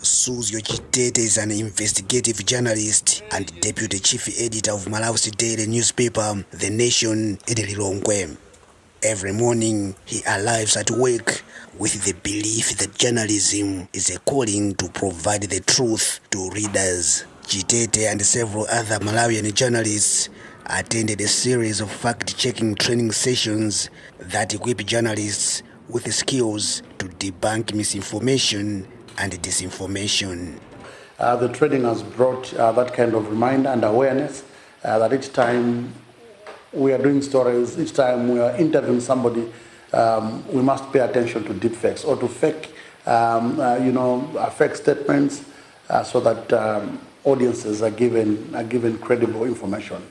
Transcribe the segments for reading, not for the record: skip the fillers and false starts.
Suzio Chitete is an investigative journalist and deputy chief editor of Malawi's daily newspaper, The Nation, in Lilongwe. Every morning, he arrives at work with the belief that journalism is a calling to provide the truth to readers. Chitete and several other Malawian journalists attended a series of fact-checking training sessions that equip journalists with the skills to debunk misinformation and disinformation. The training has brought that kind of reminder and awareness that each time we are doing stories, each time we are interviewing somebody, we must pay attention to deep fakes or to fake, fake statements, so that audiences are given credible information.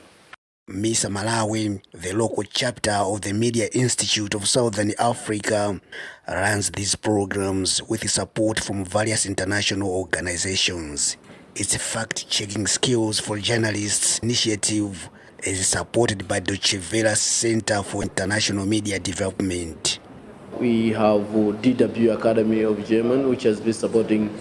MISA Malawi, the local chapter of the Media Institute of Southern Africa, runs these programs with support from various international organizations. Its fact-checking skills for journalists initiative is supported by Deutsche Welle's Center for International Media Development. We have DW Academy of German, which has been supporting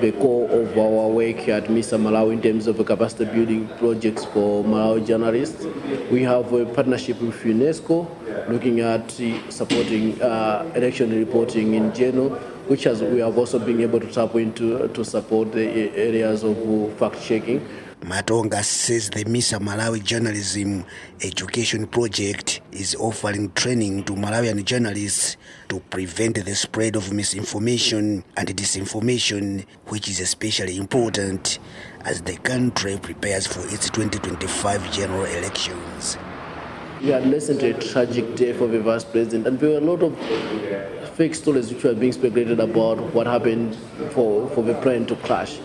the core of our work at MISA Malawi in terms of capacity building projects for Malawi journalists. We have a partnership with UNESCO, looking at supporting election reporting in general, which we have also been able to tap into to support the areas of fact-checking. Matonga says the MISA Malawi Journalism Education Project is offering training to Malawian journalists to prevent the spread of misinformation and disinformation, which is especially important as the country prepares for its 2025 general elections. We had listened to a tragic death of a vice president, and there were a lot of fake stories which were being speculated about what happened for the plane to crash.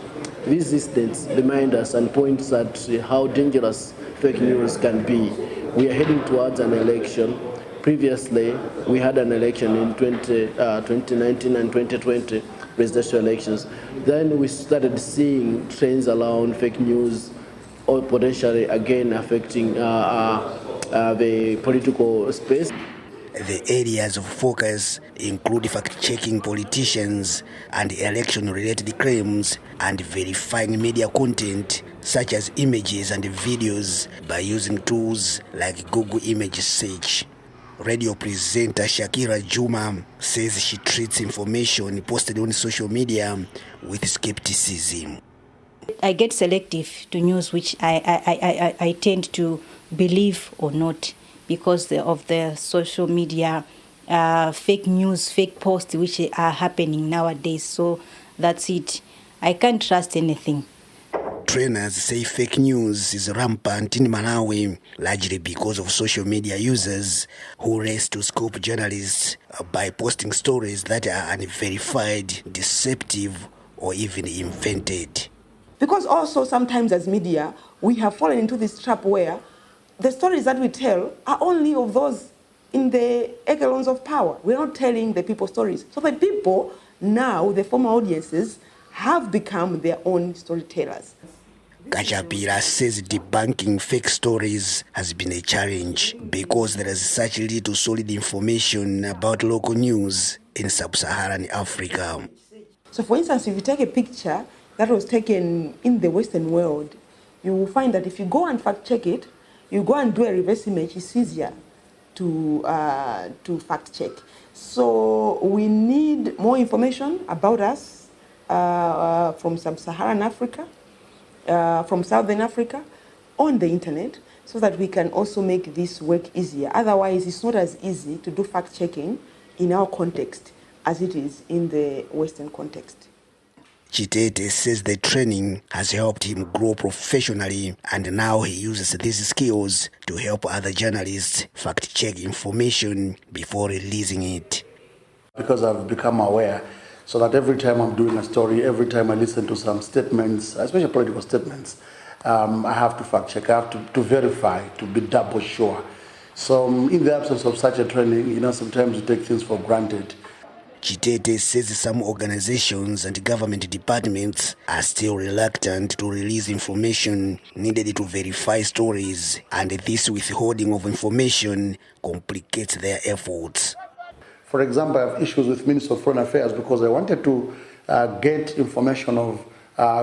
These incidents remind us and point at how dangerous fake news can be. We are heading towards an election. Previously, we had an election in 2019 and 2020 presidential elections. Then we started seeing trends around fake news, or potentially again affecting the political space. The areas of focus include fact-checking politicians and election-related claims and verifying media content such as images and videos by using tools like Google Image Search. Radio presenter Shakira Juma says she treats information posted on social media with skepticism. I get selective to news which I tend to believe or not, because of the social media fake news, fake posts which are happening nowadays. So that's it. I can't trust anything. Trainers say fake news is rampant in Malawi, largely because of social media users who race to scoop journalists by posting stories that are unverified, deceptive, or even invented. Because also sometimes as media, we have fallen into this trap where the stories that we tell are only of those in the echelons of power. We're not telling the people stories. So the people now, the former audiences, have become their own storytellers. Kachapira says debunking fake stories has been a challenge because there is such little solid information about local news in sub-Saharan Africa. So for instance, if you take a picture that was taken in the Western world, you will find that if you go and fact check it, you go and do a reverse image, it's easier to fact check. So we need more information about us from sub-Saharan Africa, from Southern Africa, on the internet, so that we can also make this work easier. Otherwise, it's not as easy to do fact checking in our context as it is in the Western context. Chitete says the training has helped him grow professionally, and now he uses these skills to help other journalists fact-check information before releasing it. Because I've become aware, so that every time I'm doing a story, every time I listen to some statements, especially political statements, I have to fact-check, I have to verify, to be double sure. So in the absence of such a training, sometimes you take things for granted. Chitete says some organizations and government departments are still reluctant to release information needed to verify stories, and this withholding of information complicates their efforts. For example, I have issues with Minister of Foreign Affairs because I wanted to get information of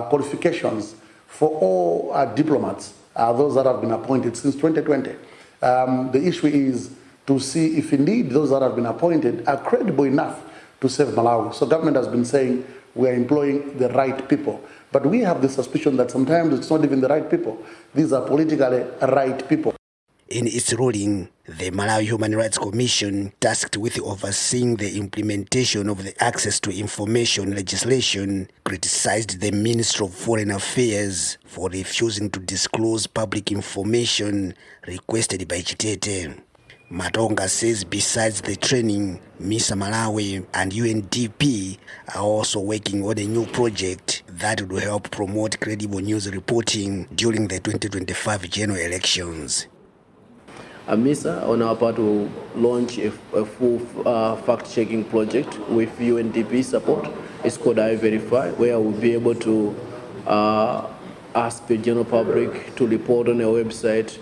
qualifications for all diplomats, those that have been appointed since 2020. The issue is to see if indeed those that have been appointed are credible enough to save Malawi. So government has been saying we are employing the right people. But we have the suspicion that sometimes it's not even the right people. These are politically right people. In its ruling, the Malawi Human Rights Commission, tasked with overseeing the implementation of the Access to Information legislation, criticized the Minister of Foreign Affairs for refusing to disclose public information requested by Chitete. Matonga says besides the training, MISA Malawi and UNDP are also working on a new project that will help promote credible news reporting during the 2025 general elections. MISA, on our part, will launch a full fact-checking project with UNDP support. It's called I-Verify, where we'll be able to ask the general public to report on our website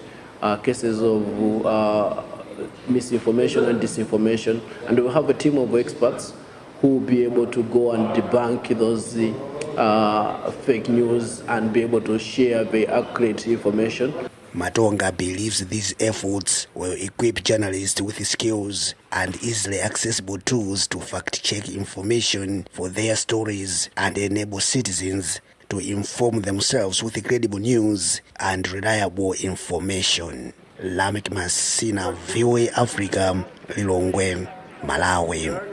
cases of misinformation and disinformation, and we'll have a team of experts who will be able to go and debunk those fake news and be able to share very accurate information. Matonga believes these efforts will equip journalists with skills and easily accessible tools to fact-check information for their stories and enable citizens to inform themselves with credible news and reliable information. Lameck Masina, VOA Africa, Lilongwe, Malawi.